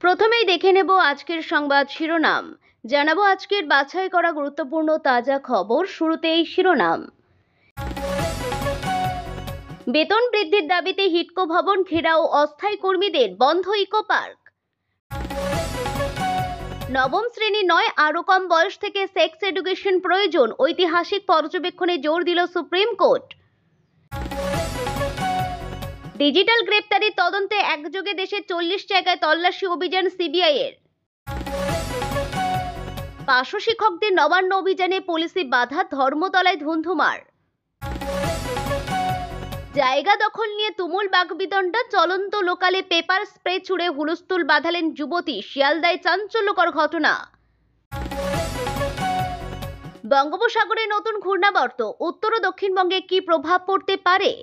প্রথমেই দেখে নেব আজকের সংবাদ শিরোনাম। জানাবো আজকের বাছাই করা গুরুত্বপূর্ণ তাজা খবর। শুরুতেই শিরোনাম। বেতন বৃদ্ধির দাবিতে হিডকো ভবন ঘেরাও অস্থায়ী কর্মীদের, বন্ধ ইকো পার্ক। নবম শ্রেণী নয়, আরো কম বয়স থেকে সেক্স এডুকেশন প্রয়োজন, ঐতিহাসিক পর্যবেক্ষণে জোর দিল সুপ্রিম কোর্ট। ডিজিটাল গ্রেপ্তারির তদন্তে একযোগে দেশের 40 জায়গায় তল্লাশি অভিযান সিবিআই এর। পার্শ্ব শিক্ষকদের নবান্ন অভিযানে পুলিশি বাধা, ধর্মতলায় ধুন্ধুমার। জায়গা দখল নিয়ে তুমুল বাকবিতণ্ডা, চলন্ত লোকালে পেপার স্প্রে ছুড়ে হুলস্থুল বাঁধালেন যুবতী, শিয়ালদায় চাঞ্চল্যকর ঘটনা। বঙ্গোপসাগরে নতুন ঘূর্ণাবর্ত, উত্তর ও দক্ষিণবঙ্গে কি প্রভাব পড়তে পারে?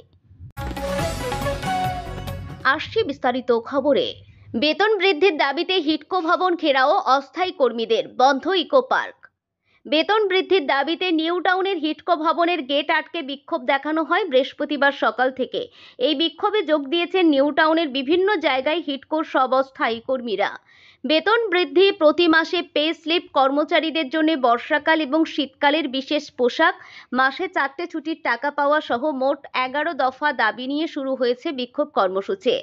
আসছি বিস্তারিত খবরে। বেতন বৃদ্ধির দাবিতে হিডকো ভবন ঘেরাও অস্থায়ী কর্মীদের, বন্ধ ইকো পার্ক। বেতন বৃদ্ধির দাবিতে নিউ টাউনের হিডকো ভবনের গেট আটকে বিক্ষোভ দেখানো হয় বৃহস্পতিবার সকাল থেকে। এই বিক্ষোভে যোগ দিয়েছেন নিউ টাউনের বিভিন্ন জায়গায় হিডকোর সব অস্থায়ী কর্মীরা। বেতন বৃদ্ধি, প্রতি মাসে পে স্লিপ, কর্মচারীদের জন্য বর্ষাকাল এবং শীতকালের বিশেষ পোশাক, মাসে 4টে ছুটির টাকা পাওয়া সহ মোট 11 দফা দাবি নিয়ে শুরু হয়েছে বিক্ষোভ কর্মসূচি।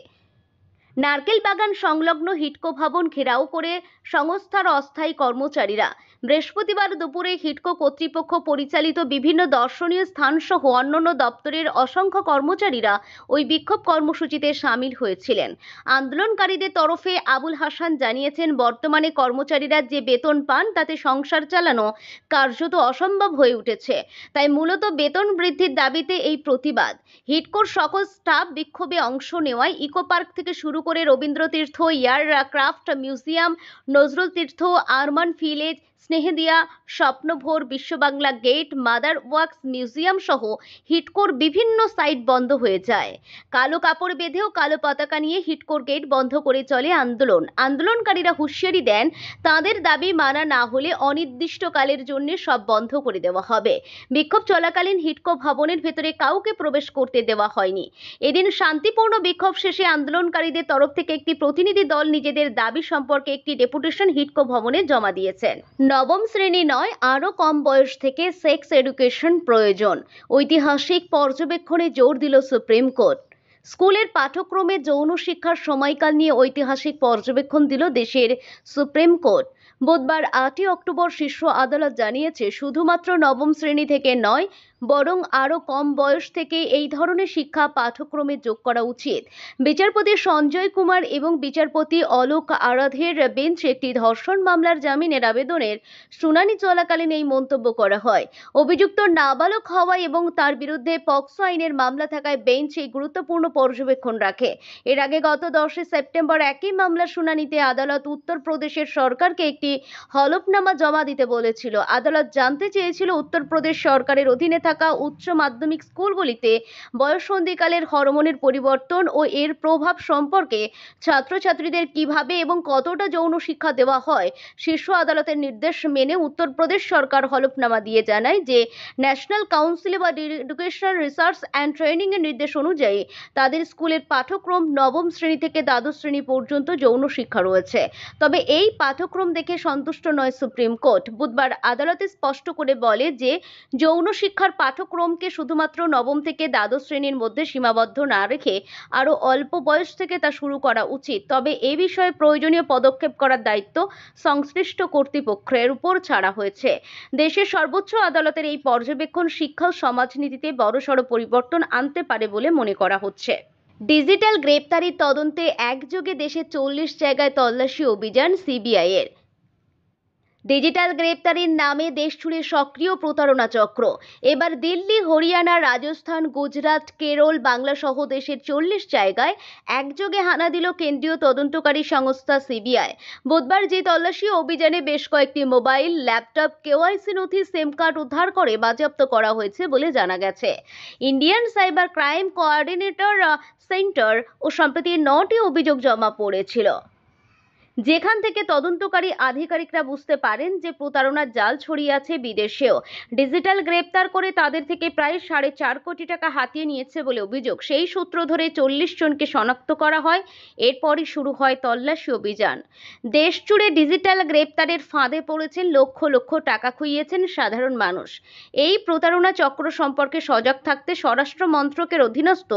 নারকেল বাগান সংলগ্ন হিডকো ভবন ঘেরাও করে সংস্থার অস্থায়ী কর্মচারীরা বৃহস্পতিবার দুপুরে হিডকো কর্তৃপক্ষ পরিচালিত বিভিন্ন দর্শনীয় স্থান সহ অন্যান্য দপ্তরের অসংখ্য কর্মচারীরা ওই বিক্ষোভ কর্মসূচিতে সামিল হয়েছিলেন। আন্দোলনকারীদের তরফে আবুল হাসান জানিয়েছেন, বর্তমানে কর্মচারীরা যে বেতন পান তাতে সংসার চালানো কার্যত অসম্ভব হয়ে উঠেছে। তাই মূলত বেতন বৃদ্ধির দাবিতে এই প্রতিবাদ। হিডকোর সকল স্টাফ বিক্ষোভে অংশ নেওয়ায় ইকো পার্ক থেকে শুরু করে রবীন্দ্র তীর্থ, এয়ারক্রাফট মিউজিয়াম, নজরুল তীর্থ, আরমান village, Snehodiya, Swapnobhor, Biswa Bangla gate, Mother Wax Museum সহ হিডকোর বিভিন্ন সাইট বন্ধ হয়ে যায়। কালো কাপড় বেঁধেও কালো পতাকা নিয়ে হিডকোর গেট বন্ধ করে চলে আন্দোলন। আন্দোলনকারীরা হুঁশিয়ারি দেন, তাদের দাবি মানা না হলে অনির্দিষ্টকালের জন্য সব বন্ধ করে দেওয়া হবে। বিক্ষোভ চলাকালীন হিডকো ভবনের ভেতরে কাউকে প্রবেশ করতে দেওয়া হয়নি। এদিন শান্তিপূর্ণ বিক্ষোভ শেষে আন্দোলনকারীদের তরফ থেকে একটি প্রতিনিধি দল নিজেদের দাবি সম্পর্কে একটি ডেপুটেশন হিডকো ভবনে জমা দিয়েছেন। নবম শ্রেণী নয়, আরো কম বয়স থেকে সেক্স এডুকেশন প্রয়োজন, ঐতিহাসিক পর্যবেক্ষণে জোর দিল সুপ্রিম কোর্ট। স্কুলের পাঠ্যক্রমে যৌন শিক্ষার সময়কাল নিয়ে ঐতিহাসিক পর্যবেক্ষণ দিল দেশের সুপ্রিম কোর্ট। বুধবার 8 অক্টোবর শীর্ষ আদালত জানিয়েছে, শুধুমাত্র নবম শ্রেণী থেকে নয়, বরং আরও কম বয়স থেকে এই ধরনের শিক্ষা পাঠ্যক্রমে যোগ করা উচিত। বিচারপতি সঞ্জয় কুমার এবং বিচারপতি অলোক আরাধের বেঞ্চে একটি ধর্ষণ মামলার জামিনের আবেদনের শুনানি চলাকালীন এই মন্তব্য করা হয়। অভিযুক্ত নাবালক হওয়া এবং তার বিরুদ্ধে পক্সো আইনের মামলা থাকায় বেঞ্চ এই গুরুত্বপূর্ণ পর্যবেক্ষণ রাখে। এর আগে গত 10 সেপ্টেম্বর একই মামলার শুনানিতে আদালত উত্তরপ্রদেশের সরকারকে একটি হলফনামা জমা দিতে বলেছিল। আদালত জানতে চেয়েছিল, উত্তরপ্রদেশ সরকারের অধীনে থাকা উচ্চ মাধ্যমিক স্কুলগুলিতে বয়ঃসন্ধিকালের হরমোনের পরিবর্তন ও এর প্রভাব সম্পর্কে ছাত্রছাত্রীদের কিভাবে এবং কতটা যৌন শিক্ষা দেওয়া হয়। শীর্ষ আদালতের নির্দেশ মেনে উত্তরপ্রদেশ সরকার হলফনামা দিয়ে জানায় যে, national council of educational research and training এর নির্দেশ অনুযায়ী তাদের স্কুলের পাঠ্যক্রম নবম শ্রেণী থেকে দ্বাদশ শ্রেণী পর্যন্ত যৌন শিক্ষা রয়েছে। তবে এই পাঠ্যক্রম দেখে সন্তুষ্ট নয় সুপ্রিম কোর্ট। বুধবার আদালতে স্পষ্ট করে বলে যে, যৌন শিক্ষার পাঠ্যক্রমকে শুধুমাত্র নবম থেকে দ্বাদশ শ্রেণীর মধ্যে সীমাবদ্ধ না রেখে আরও অল্প বয়স থেকে তা শুরু করা উচিত। তবে এ বিষয়ে প্রয়োজনীয় পদক্ষেপ করার দায়িত্ব সংশ্লিষ্ট কর্তৃপক্ষের উপর ছাড়া হয়েছে। দেশের সর্বোচ্চ আদালতের এই পর্যবেক্ষণ শিক্ষা ও সমাজনীতিতে বড়সড় পরিবর্তন আনতে পারে বলে মনে করা হচ্ছে। ডিজিটাল গ্রেপ্তারির তদন্তে একযোগে দেশে 40 জায়গায় তল্লাশি অভিযান সিবিআই এর। ডিজিটাল গ্রেপ্তারির নামে দেশজুড়ে সক্রিয় প্রতারণা চক্র। এবার দিল্লি, হরিয়ানা, রাজস্থান, গুজরাট, কেরল, বাংলা সহ দেশের 40 জায়গায় একযোগে হানা দিল কেন্দ্রীয় তদন্তকারী সংস্থা সিবিআই। বুধবার যে তল্লাশি অভিযানে বেশ কয়েকটি মোবাইল, ল্যাপটপ, কেওয়াইসি নথি, সিম কার্ড উদ্ধার করে বাজেয়াপ্ত করা হয়েছে বলে জানা গেছে। Indian cyber crime coordinator centre ও সম্প্রতি 9টি অভিযোগ জমা পড়েছিল। যেখান থেকে তদন্তকারী আধিকারিকরা বুঝতে পারেন যে প্রতারণার জাল ছড়িয়ে আছে বিদেশেও। ডিজিটাল গ্রেপ্তার করে তাদের থেকে প্রায় 4.5 কোটি টাকা হাতিয়ে নিয়েছে বলে অভিযোগ। সেই সূত্র ধরে 40 জনকে শনাক্ত করা হয়। এরপরই শুরু হয় তল্লাশি অভিযান। দেশ জুড়ে ডিজিটাল গ্রেপ্তারের ফাঁদে পড়েছেন, লক্ষ লক্ষ টাকা খুইয়েছেন সাধারণ মানুষ। এই প্রতারণা চক্র সম্পর্কে সজাগ থাকতে স্বরাষ্ট্র মন্ত্রকের অধীনস্থ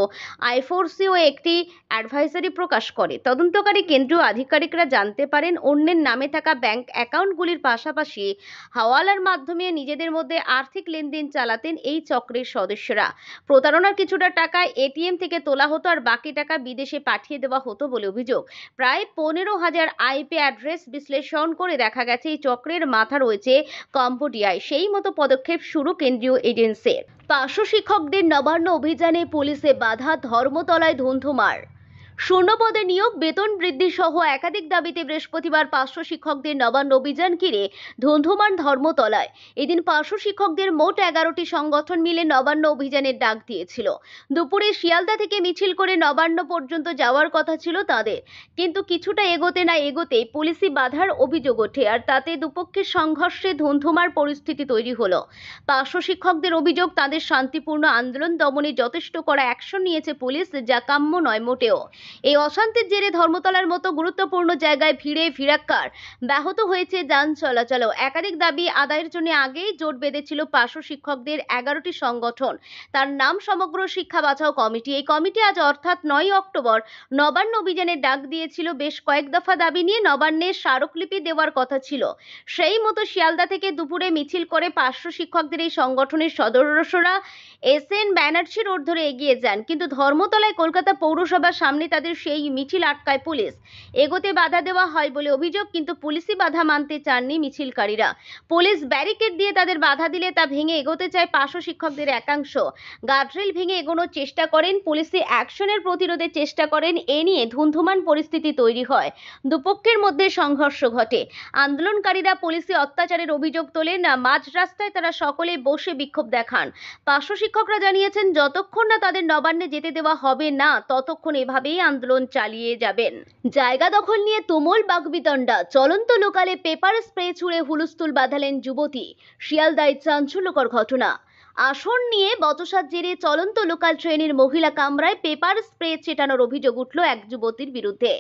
আইফোর্সিও একটি অ্যাডভাইজারি প্রকাশ করে। তদন্তকারী কেন্দ্রীয় আধিকারিকরা জানতে পারেন অন্যের নামে থাকা ব্যাংক অ্যাকাউন্টগুলির পাশাপাশি হাওয়ালার মাধ্যমে নিজেদের মধ্যে আর্থিক লেনদেন চালাতেন এই চক্রের সদস্যরা। প্রতারণার কিছুটা টাকা এটিএম থেকে তোলা হতো আর বাকি টাকা বিদেশে পাঠিয়ে দেওয়া হতো বলে অভিযোগ। প্রায় 15,000 আইপি অ্যাড্রেস বিশ্লেষণ করে দেখা গেছে এই চক্রের মাথা রয়েছে কম্বোডিয়ায়। সেই মতো পদক্ষেপ শুরু কেন্দ্রীয় এজেন্সির। পার্শ্ব শিক্ষকদের নবান্ন অভিযানে পুলিশে বাধা, ধর্মতলায় ধুন্ধুমার। শূন্যপদে নিয়োগ, বেতন বৃদ্ধি সহ একাধিক দাবিতে বৃহস্পতিবার পার্শ্ব শিক্ষকদের নবান্ন অভিযান ঘিরে ধুন্ধুমার ধর্মতলায়। এদিন পার্শ্ব শিক্ষকদের মোট 11টি সংগঠন মিলে নবান্ন অভিযানের ডাক দিয়েছিল। দুপুরে শিয়ালদা থেকে মিছিল করে নবান্ন পর্যন্ত যাওয়ার কথা ছিল তাদের, কিন্তু কিছুটা এগোতে না এগোতেই পুলিশি বাধার অভিযোগ ওঠে আর তাতে দুপক্ষের সংঘর্ষে ধুন্ধুমার পরিস্থিতি তৈরি হলো। পার্শ্ব শিক্ষকদের অভিযোগ, তাদের শান্তিপূর্ণ আন্দোলন দমনে যথেষ্ট কড়া অ্যাকশন নিয়েছে পুলিশ, যা কাম্য নয় মোটেও। এই অশান্তির জেরে ধর্মতলার মতো গুরুত্বপূর্ণ জায়গায় ভিড়াক্কার ব্যাহত হয়েছে যান চলাচলও। একাধিক দাবি আদায়ের জন্য আগেই জোট বেঁধেছিল পার্শ্ব শিক্ষকদের 11টি সংগঠন। তার নাম সমগ্র শিক্ষা বাঁচাও কমিটি। এই কমিটি আজ অর্থাৎ 9 অক্টোবর নবান্ন অভিযানের ডাক দিয়েছিল। বেশ কয়েক দফা দাবি নিয়ে নবান্নে স্মারকলিপি দেওয়ার কথা ছিল। সেই মতো শিয়ালদা থেকে দুপুরে মিছিল করে পার্শ্ব শিক্ষকদের এই সংগঠনের সদস্যরা SN ব্যানার্জি রোড ধরে এগিয়ে যান, কিন্তু ধর্মতলায় কলকাতা পৌরসভার সামনে তাদের সেই মিছিল আটকায় পুলিশ। এগোতে বাধা দেওয়া হয় বলে অভিযোগ, কিন্তু পুলিশি বাধা মানতে চাননি মিছিলকারীরা। পুলিশ ব্যারিকেড দিয়ে তাদের বাধা দিলে তা ভেঙে এগোতে চায় পার্শ্ব শিক্ষকদের একাংশ। গার্ডরেল ভেঙে এগোনোর চেষ্টা করেন, পুলিশি অ্যাকশনের প্রতিরোধের চেষ্টা করেন। এ নিয়ে ধুন্ধুমার পরিস্থিতি তৈরি হয়। দুপক্ষের মধ্যে সংঘর্ষ ঘটে। আন্দোলনকারীরা পুলিশি অত্যাচারের অভিযোগ তোলেন। মাঝ রাস্তায় তারা সকলে বসে বিক্ষোভ দেখান। পার্শ্ব শিক্ষকরা জানিয়েছেন, যতক্ষণ না তাদের নবান্নে যেতে দেওয়া হবে না ততক্ষণ এভাবেই আন্দোলন চালিয়ে যাবেন। জায়গা দখল নিয়ে তুমুল বাকবিতণ্ডা। চলন্ত লোকালে পেপার স্প্রে ছুড়ে হুলস্থুল বাঁধালেন যুবতী। শিয়ালদায় চাঞ্চল্যকর ঘটনা। আসন নিয়ে বচসার জেরে চলন্ত লোকাল ট্রেনের মহিলা কামরায় পেপার স্প্রে ছেটানোর অভিযোগ উঠল এক যুবতীর বিরুদ্ধে।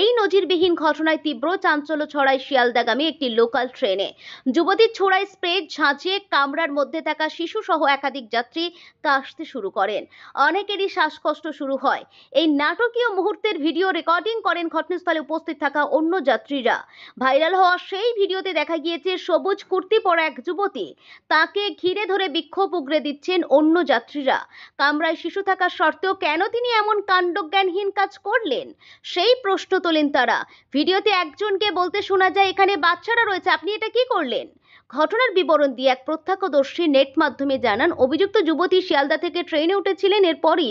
এই নজিরবিহীন ঘটনায় তীব্র চাঞ্চল্য ছড়ায় শিয়ালদাগামী একটি লোকাল ট্রেনে। যুবতীর ছোড়ায় স্প্রে ঝাঁচিয়ে কামরার মধ্যে থাকা শিশু সহ একাধিক যাত্রী কাশতে শুরু করেন। অনেকেরই শ্বাসকষ্ট শুরু হয়। এই নাটকীয় মুহূর্তের ভিডিও রেকর্ডিং করেন ঘটনাস্থলে উপস্থিত থাকা অন্য যাত্রীরা। ভাইরাল হওয়া সেই ভিডিওতে দেখা গিয়েছে সবুজ কুর্তি পরা এক যুবতী। তাকে ঘিরে ধরে বিক্ষোভ উগরে দিচ্ছেন অন্য যাত্রীরা। কামরায় শিশু থাকার সত্ত্বেও কেন তিনি এমন কাণ্ডজ্ঞানহীন কাজ করলেন, সেই প্রশ্ন তোলেন তারা। ভিডিওতে একজনকে বলতে শোনা যায়, এখানে বাচ্চারা রয়েছে, আপনি এটা কি করলেন? ঘটনার বিবরণ দিয়ে এক প্রত্যক্ষদর্শী নেট মাধ্যমে জানান, অভিযুক্ত যুবতী শিয়ালদা থেকে ট্রেনে উঠেছিলেন। এরপরই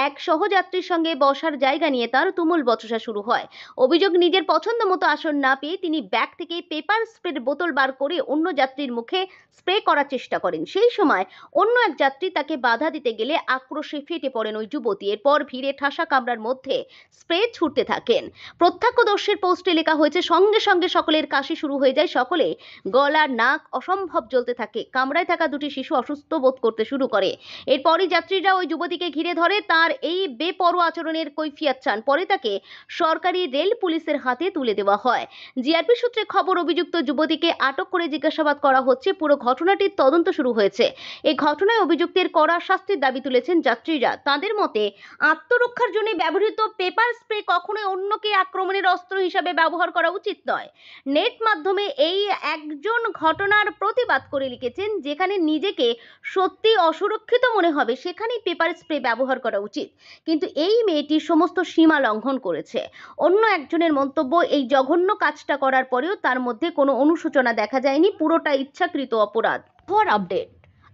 এক সহযাত্রীর সঙ্গে বসার জায়গা নিয়ে তার তুমুল বচসা শুরু হয়। অভিযোগ, নিজের পছন্দ মতো আসন না পেয়ে তিনি ব্যাগ থেকে পেপার স্প্রের বোতল বার করে অন্য যাত্রীর মুখে স্প্রে করার চেষ্টা করেন। সেই সময় অন্য এক যাত্রী তাকে বাধা দিতে গেলে আক্রোশে ফেটে পড়েন ওই যুবতী। এরপর ভিড়ে ঠাসা কামরার মধ্যে স্প্রে ছুটতে থাকেন। প্রত্যক্ষদর্শীর পোস্টে লেখা হয়েছে, সঙ্গে সঙ্গে সকলের কাশি শুরু হয়ে যায়। সকলে গলা নাক অসম্ভব জ্বলতে থাকে। কামরায় থাকা দুটি শিশু অসুস্থ বোধ করতে শুরু করে। এরপরই যাত্রীরা ওই যুবতীকে ঘিরে ধরে তার এই বেপরোয়া আচরণের কৈফিয়ত চান। পরে তাকে সরকারি রেল পুলিশের হাতে তুলে দেওয়া হয়। জিআরপি সূত্রে খবর, অভিযুক্ত যুবতীকে আটক করে জিজ্ঞাসাবাদ করা হচ্ছে। পুরো ঘটনাটির তদন্ত শুরু হয়েছে। এই ঘটনায় অভিযুক্তের কড়া শাস্তির দাবি তুলেছেন যাত্রীরা। তাদের মতে, আত্মরক্ষার জন্য ব্যবহৃত পেপার স্প্রে কখনোই অন্যকে আক্রমণের অস্ত্র হিসাবে ব্যবহার করা উচিত নয়। নেট মাধ্যমে এই একজন ঘটনার প্রতিবাদ করে লিখেছেন, যেখানে নিজেকে সত্যি অসুরক্ষিত মনে হবে সেখানেই পেপার স্প্রে ব্যবহার করা উচিত। কিন্তু এই মেয়েটি সমস্ত সীমা লঙ্ঘন করেছে। অন্য একজনের মন্তব্য, এই জঘন্য কাজটা করার পরেও তার মধ্যে কোনো অনুশোচনা দেখা যায়নি, পুরোটা ইচ্ছাকৃত অপরাধ। ফর আপডেট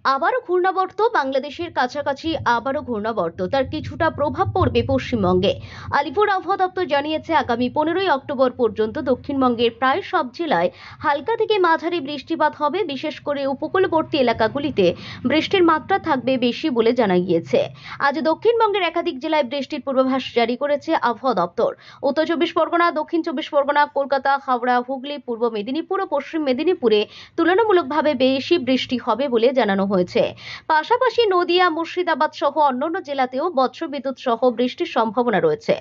আবারও ঘূর্ণাবর্ত বাংলাদেশের কাছাকাছি আবারও ঘূর্ণাবর্ত তার কিছুটা প্রভাব পড়বে পশ্চিমবঙ্গে। আলিপুর আবহাওয়া দপ্তর জানিয়েছে আগামী 15ই অক্টোবর পর্যন্ত দক্ষিণবঙ্গের প্রায় সব জেলায় হালকা থেকে মাঝারি বৃষ্টিপাত হবে। বিশেষ করে উপকূলবর্তী এলাকাগুলিতে বৃষ্টির মাত্রা থাকবে বেশি বলে জানা গিয়েছে। আজ দক্ষিণবঙ্গের একাধিক জেলায় বৃষ্টির পূর্বাভাস জারি করেছে আবহাওয়া দপ্তর। উত্তর চব্বিশ পরগনা, দক্ষিণ চব্বিশ পরগনা, কলকাতা, হাওড়া, হুগলি, পূর্ব মেদিনীপুর ও পশ্চিম মেদিনীপুরে তুলনামূলকভাবে বেশি বৃষ্টি হবে বলে জানানো হয়েছে। পাশাপাশি নদিয়া, মুর্শিদাবাদ সহ অন্যান্য জেলাতেও বজ্রবিদ্যুৎ সহ বৃষ্টির সম্ভাবনা রয়েছে।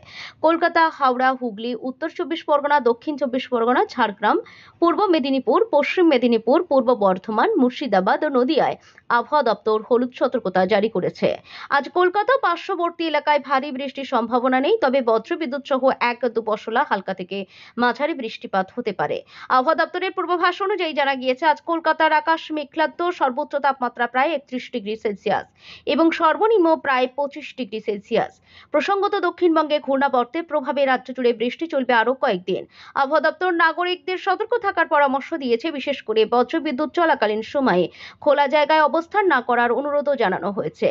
কলকাতা, হাওড়া, হুগলি, উত্তর চব্বিশ পরগনা, দক্ষিণ চব্বিশ পরগনা, ঝাড়গ্রাম, পূর্ব মেদিনীপুর, পশ্চিম মেদিনীপুর, পূর্ব বর্ধমান, মুর্শিদাবাদ ও নদিয়ায় আবহাওয়া দপ্তর হলুদ সতর্কতা জারি করেছে। আজ কলকাতা পার্শ্ববর্তী এলাকায় ভারী বৃষ্টির সম্ভাবনা নেই, তবে বজ্রবিদ্যুৎ সহ 1-2 পশলা হালকা থেকে মাঝারি বৃষ্টিপাত হতে পারে। আবহাওয়া দপ্তরের পূর্বাভাস অনুযায়ী জানা গিয়েছে আজ কলকাতার আকাশ মেঘাচ্ছন্ন, সর্বোচ্চ তাপমাত্রা প্রায় 31 ডিগ্রি সেলসিয়াস এবং সর্বনিম্ন প্রায় 25 ডিগ্রি সেলসিয়াস। প্রসঙ্গত, দক্ষিণবঙ্গে ঘূর্ণাবর্তের প্রভাবে রাজ্য জুড়ে বৃষ্টি চলবে আরও কয়েকদিন। আবহাওয়া দপ্তর নাগরিকদের সতর্ক থাকার পরামর্শ দিয়েছে। বিশেষ করে বজ্রবিদ্যুৎ চলাকালীন সময়ে খোলা জায়গায় অবস্থান না করার অনুরোধও জানানো হয়েছে।